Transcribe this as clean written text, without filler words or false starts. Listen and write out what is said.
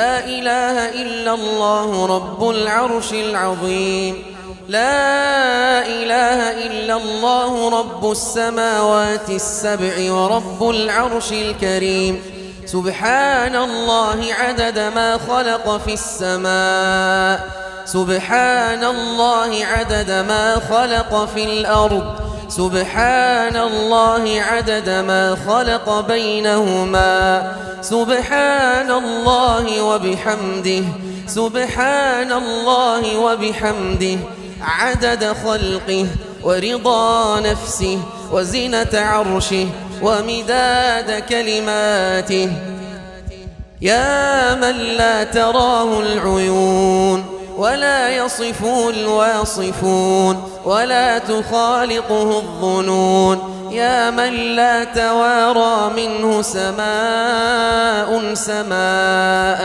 لا إله إلا الله رب العرش العظيم. لا إله إلا الله رب السماوات السبع ورب العرش الكريم. سبحان الله عدد ما خلق في السماء، سبحان الله عدد ما خلق في الأرض، سبحان الله عدد ما خلق بينهما، سبحان الله وبحمده، سبحان الله وبحمده، عدد خلقه ورضا نفسه وزنة عرشه ومداد كلماته. يا من لا تراه العيون ولا يصفه الواصفون ولا تخالطه الظنون، يا من لا توارى منه سماء سماء